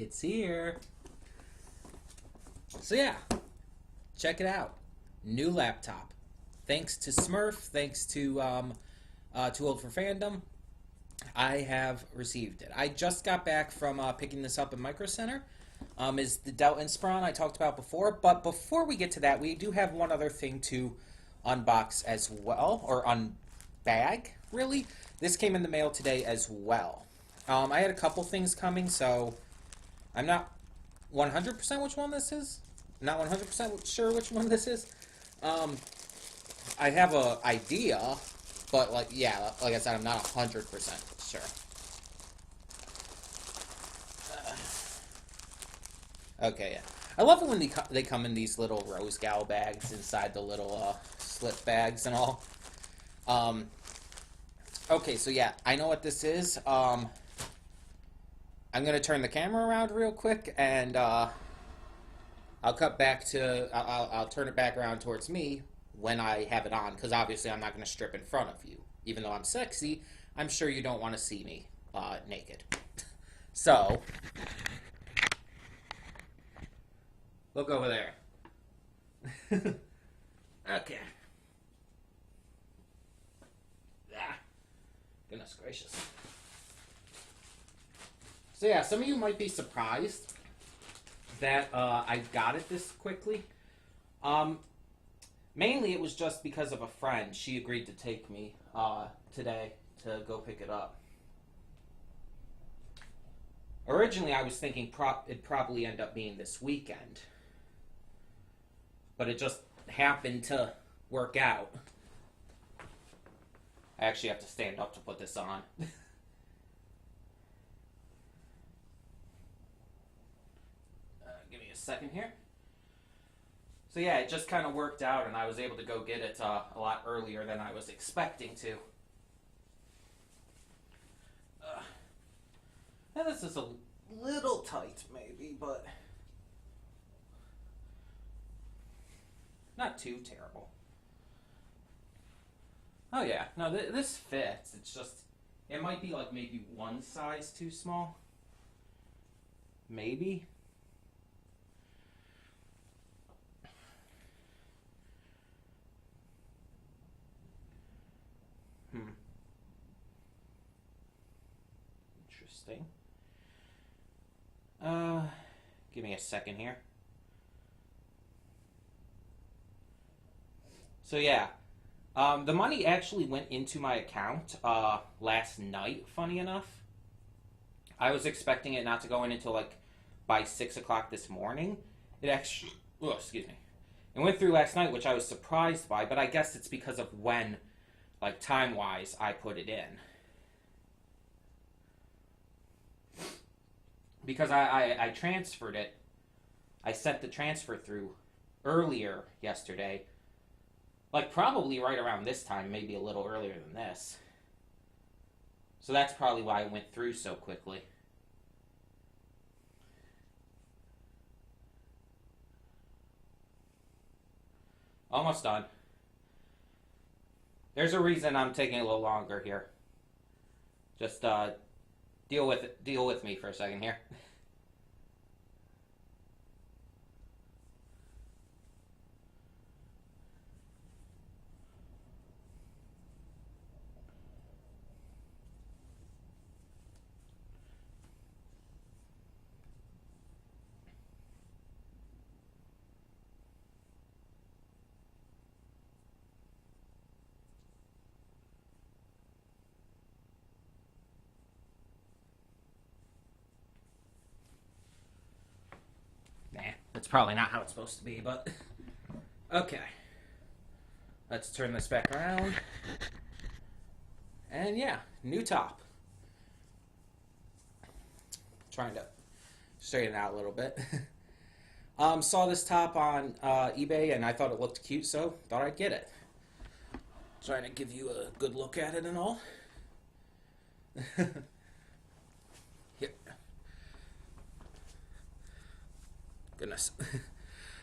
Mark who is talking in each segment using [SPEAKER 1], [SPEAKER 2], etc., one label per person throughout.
[SPEAKER 1] It's here. So yeah, check it out. New laptop. Thanks to Smurf, thanks to Toooldforfandom, I have received it. I just got back from picking this up in Micro Center. Is the Dell Inspiron I talked about before. But before we get to that, we do have one other thing to unbox as well, or unbag, really. This came in the mail today as well. I had a couple things coming, so I'm not 100% which one this is. Not 100% sure which one this is. I have an idea, but like I said, I'm not 100% sure. Okay, yeah. I love it when they come in these little rose gal bags inside the little slip bags and all. Okay, so yeah, I know what this is. I'm gonna turn the camera around real quick, and I'll cut back to I'll turn it back around towards me when I have it on, because obviously I'm not gonna strip in front of you. Even though I'm sexy, I'm sure you don't want to see me naked. So look over there. Okay. Ah, goodness gracious. So yeah, some of you might be surprised that I got it this quickly. Mainly it was just because of a friend. She agreed to take me today to go pick it up. Originally I was thinking it'd probably end up being this weekend. But it just happened to work out. I actually have to stand up to put this on. Give me a second here. So yeah, it just kind of worked out, and I was able to go get it a lot earlier than I was expecting to. Now this is a little tight maybe, but not too terrible. Oh yeah, no, this fits. It's just, it might be like maybe one size too small. Maybe. Interesting. Give me a second here. So yeah, the money actually went into my account last night, funny enough. I was expecting it not to go in until like by 6 o'clock this morning. It actually, oh, excuse me. It went through last night, which I was surprised by, but I guess it's because of when, like time-wise, I put it in. Because I transferred it. I sent the transfer through earlier yesterday. Like probably right around this time, maybe a little earlier than this. So that's probably why it went through so quickly. Almost done. There's a reason I'm taking a little longer here. Just deal with me for a second here. That's probably not how it's supposed to be, but okay. Let's turn this back around. And yeah, new top. Trying to straighten it out a little bit. Saw this top on eBay and I thought it looked cute, so thought I'd get it. Trying to give you a good look at it and all. Goodness.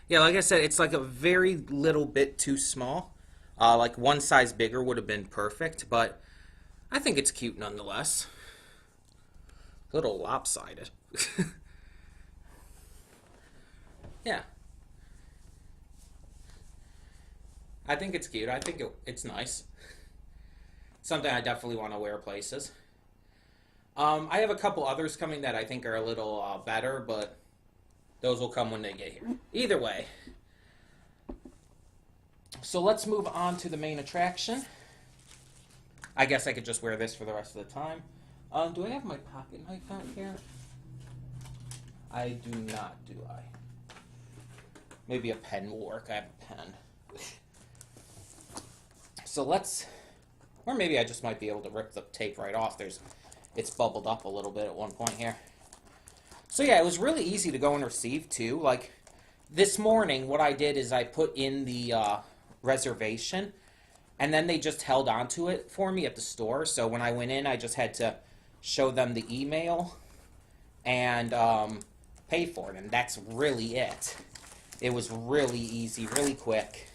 [SPEAKER 1] Yeah, like I said, it's like a very little bit too small. Like one size bigger would have been perfect, but I think it's cute nonetheless. A little lopsided. Yeah. I think it's cute. I think it's nice. Something I definitely want to wear places. I have a couple others coming that I think are a little better, but those will come when they get here. Either way. So let's move on to the main attraction. I guess I could just wear this for the rest of the time. Do I have my pocket knife out here? I do not, do I? Maybe a pen will work. I have a pen. So let's, or maybe I just might be able to rip the tape right off. It's bubbled up a little bit at one point here. So yeah, it was really easy to go and receive too. Like this morning, what I did is I put in the reservation, and then they just held on to it for me at the store. So when I went in, I just had to show them the email and pay for it, and that's really it. It was really easy, really quick.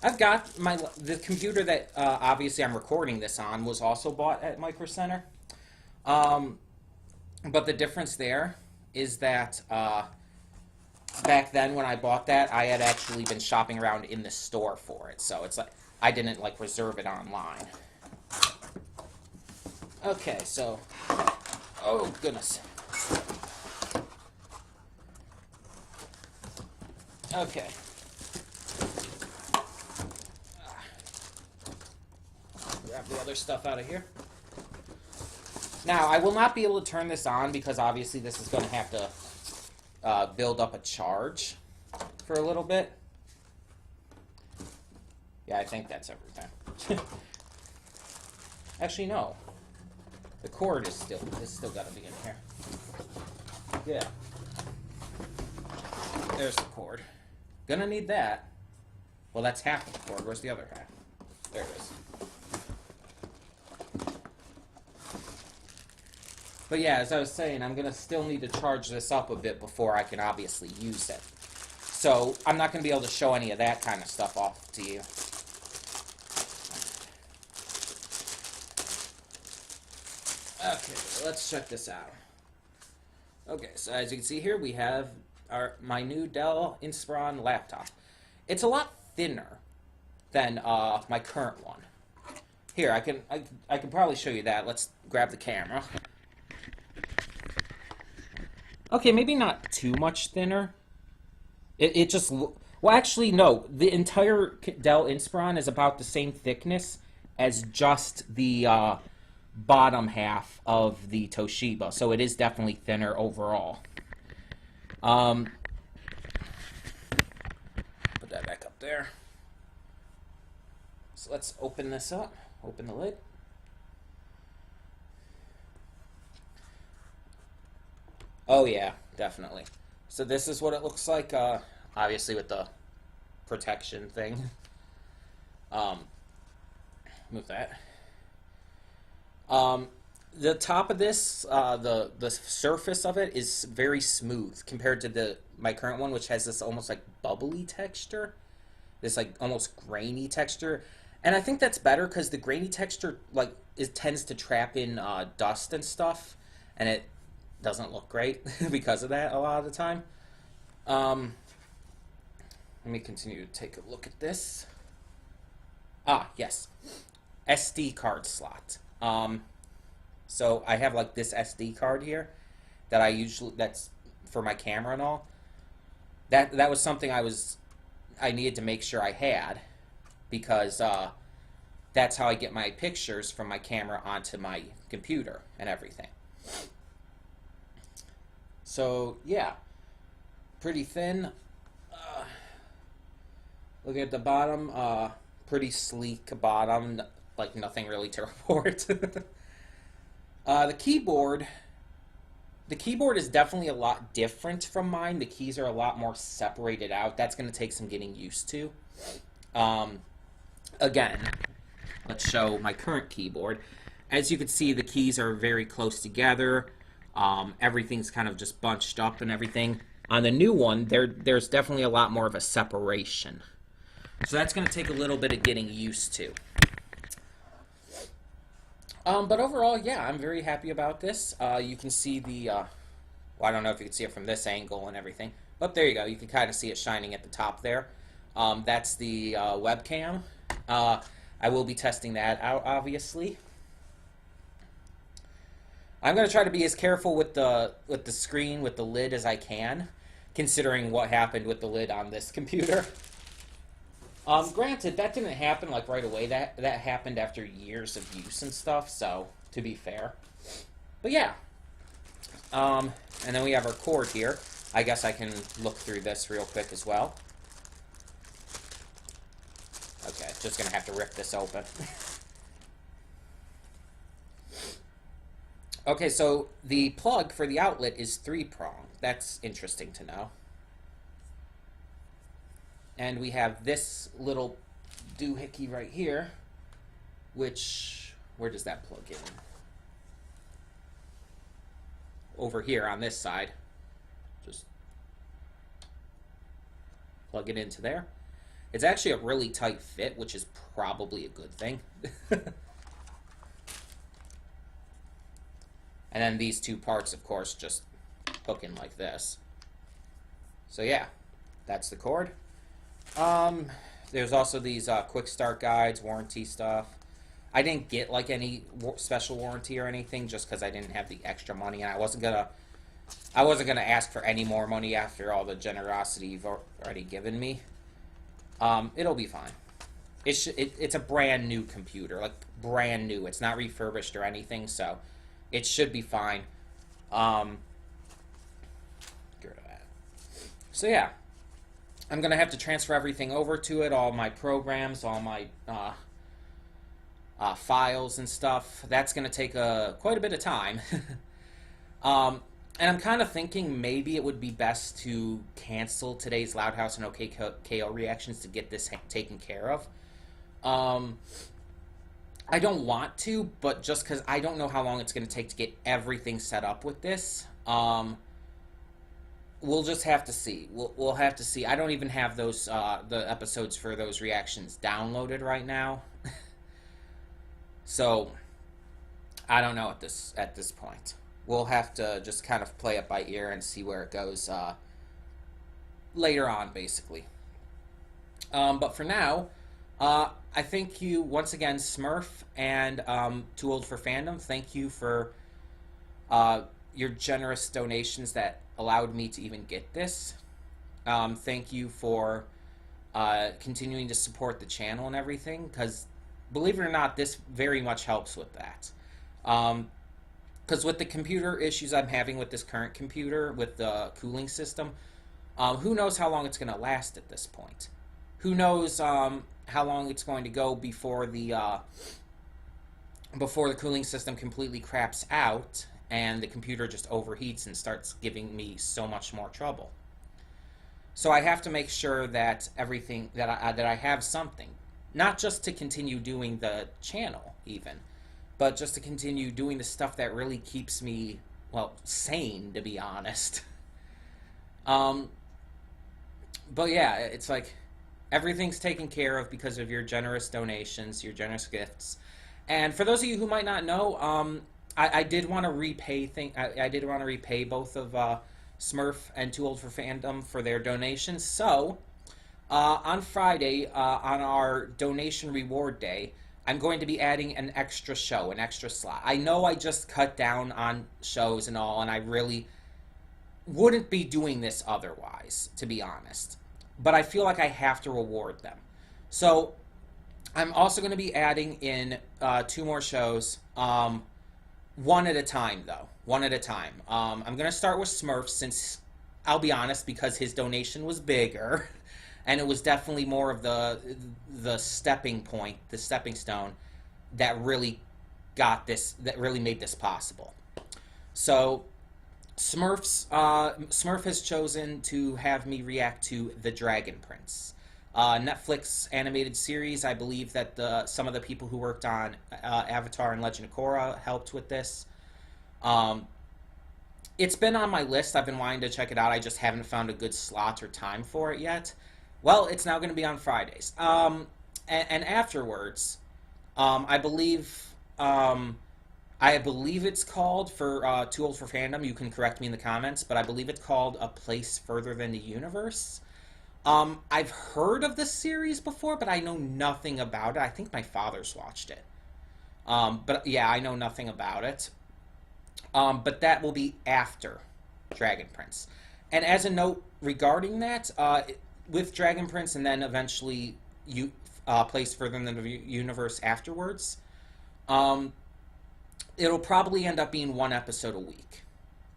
[SPEAKER 1] I've got the computer that obviously I'm recording this on was also bought at Micro Center. But the difference there is that back then when I bought that, I had actually been shopping around in the store for it. So it's like I didn't like reserve it online. Okay, so oh goodness. Okay. Grab the other stuff out of here. Now, I will not be able to turn this on because obviously this is going to have to build up a charge for a little bit. Yeah, I think that's everything. Actually, no. The cord is still got to be in here. Yeah. There's the cord. Gonna need that. Well, that's half of the cord. Where's the other half? There it is. But yeah, as I was saying, I'm going to still need to charge this up a bit before I can obviously use it. So I'm not going to be able to show any of that kind of stuff off to you. Okay, let's check this out. Okay, so as you can see here, we have my new Dell Inspiron laptop. It's a lot thinner than my current one. Here, I can probably show you that. Let's grab the camera. Okay, maybe not too much thinner. It just... Well, actually, no. The entire Dell Inspiron is about the same thickness as just the bottom half of the Toshiba. So it is definitely thinner overall. Put that back up there. So let's open this up. Open the lid. Oh yeah, definitely. So this is what it looks like, obviously with the protection thing. Move that. The top of this, the surface of it is very smooth compared to my current one, which has this almost like bubbly texture, this like almost grainy texture. And I think that's better because the grainy texture tends to trap in dust and stuff, and it doesn't look great because of that a lot of the time. Let me continue to take a look at this. Ah, yes. SD card slot. So I have like this SD card here that that's for my camera and all. That was something I needed to make sure I had because that's how I get my pictures from my camera onto my computer and everything. So, yeah, pretty thin. Look at the bottom, pretty sleek bottom, like nothing really to report. The keyboard is definitely a lot different from mine. The keys are a lot more separated out. That's going to take some getting used to. Again, let's show my current keyboard. As you can see, the keys are very close together. Everything's kind of just bunched up and everything. On the new one, there's definitely a lot more of a separation. So that's going to take a little bit of getting used to. But overall, yeah, I'm very happy about this. You can see the, well, I don't know if you can see it from this angle and everything, but there you go. You can kind of see it shining at the top there. That's the webcam. I will be testing that out, obviously. I'm going to try to be as careful with the screen, with the lid as I can, considering what happened with the lid on this computer. Granted, that didn't happen like right away. That happened after years of use and stuff, so to be fair. But yeah. And then we have our cord here. I guess I can look through this real quick as well. Okay, just gonna have to rip this open. Okay, so the plug for the outlet is 3-prong. That's interesting to know. And we have this little doohickey right here, which, where does that plug in? Over here on this side. Just plug it into there. It's actually a really tight fit, which is probably a good thing. And then these two parts, of course, just hook in like this. So yeah, that's the cord. There's also these quick start guides, warranty stuff. I didn't get like any special warranty or anything just because I didn't have the extra money, and I wasn't gonna ask for any more money after all the generosity you've already given me. It'll be fine. It's a brand new computer, like brand new. It's not refurbished or anything, so it should be fine. Get rid of that. So yeah, I'm gonna have to transfer everything over to it, all my programs, all my files and stuff. That's gonna take quite a bit of time. And I'm kind of thinking maybe it would be best to cancel today's Loud House and OKKO reactions to get this taken care of. I don't want to, but just because I don't know how long it's going to take to get everything set up with this, we'll just have to see. We'll have to see. I don't even have those the episodes for those reactions downloaded right now, so I don't know at this point. We'll have to just kind of play it by ear and see where it goes later on, basically. But for now, I thank you once again, Smurf and Too Old for Fandom. Thank you for your generous donations that allowed me to even get this. Thank you for continuing to support the channel and everything, because believe it or not, this very much helps with that. Because with the computer issues I'm having with this current computer, with the cooling system, who knows how long it's going to last at this point. Who knows how long it's going to go before the cooling system completely craps out and the computer just overheats and starts giving me so much more trouble. So I have to make sure that everything that I have something, not just to continue doing the channel even, but just to continue doing the stuff that really keeps me, well, sane, to be honest. But yeah, it's like everything's taken care of because of your generous donations, your generous gifts. And for those of you who might not know, I did want to repay I did want to repay both of Smurf and Too Old for Fandom for their donations. So on Friday, on our donation reward day, I'm going to be adding an extra show, an extra slot. I know I just cut down on shows and all, and I really wouldn't be doing this otherwise, to be honest. But I feel like I have to reward them. So I'm also going to be adding in 2 more shows, one at a time, though. One at a time. I'm going to start with Smurf, since, I'll be honest, because his donation was bigger. And it was definitely more of the stepping point, the stepping stone, that really got this, that really made this possible. So Smurf has chosen to have me react to The Dragon Prince, Netflix animated series. I believe that some of the people who worked on Avatar and Legend of Korra helped with this. It's been on my list. I've been wanting to check it out. I just haven't found a good slot or time for it yet. Well, it's now going to be on Fridays. And afterwards, I believe I believe it's called, for Too Old for Fandom, you can correct me in the comments, but I believe it's called A Place Further Than the Universe. I've heard of this series before, but I know nothing about it. I think my father's watched it. But yeah, I know nothing about it. But that will be after Dragon Prince. And as a note regarding that, with Dragon Prince and then eventually Place Further Than the Universe afterwards, um, it'll probably end up being one episode a week.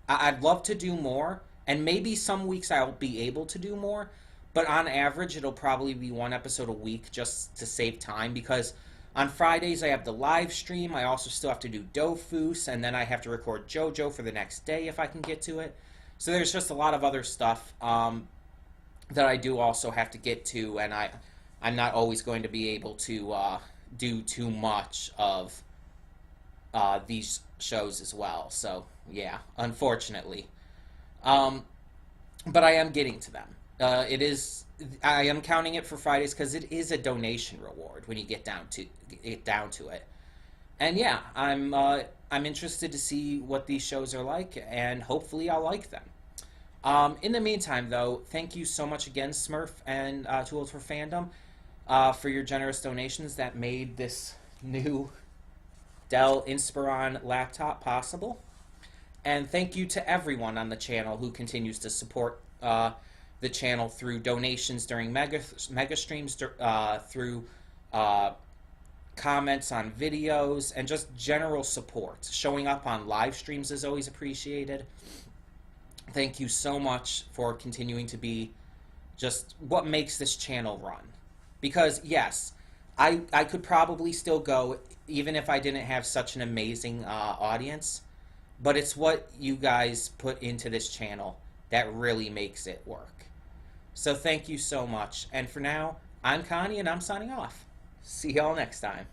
[SPEAKER 1] I'd love to do more, and maybe some weeks I'll be able to do more, but on average it'll probably be one episode a week just to save time, because on Fridays I have the live stream. I also still have to do Dofus, and then I have to record JoJo for the next day if I can get to it. So there's just a lot of other stuff that I do also have to get to, and I'm not always going to be able to do too much of these shows as well. So yeah, unfortunately, but I am getting to them. I am counting it for Fridays because it is a donation reward when you get down to it. And yeah, I'm interested to see what these shows are like, and hopefully I'll like them. In the meantime, though, thank you so much again, Smurf and Tools for Fandom, for your generous donations that made this new Dell Inspiron laptop possible. And thank you to everyone on the channel who continues to support the channel through donations during mega streams, through comments on videos, and just general support. Showing up on live streams is always appreciated. Thank you so much for continuing to be just what makes this channel run. Because yes, I could probably still go even if I didn't have such an amazing audience, but it's what you guys put into this channel that really makes it work. So thank you so much. And for now, I'm Connie, and I'm signing off. See y'all next time.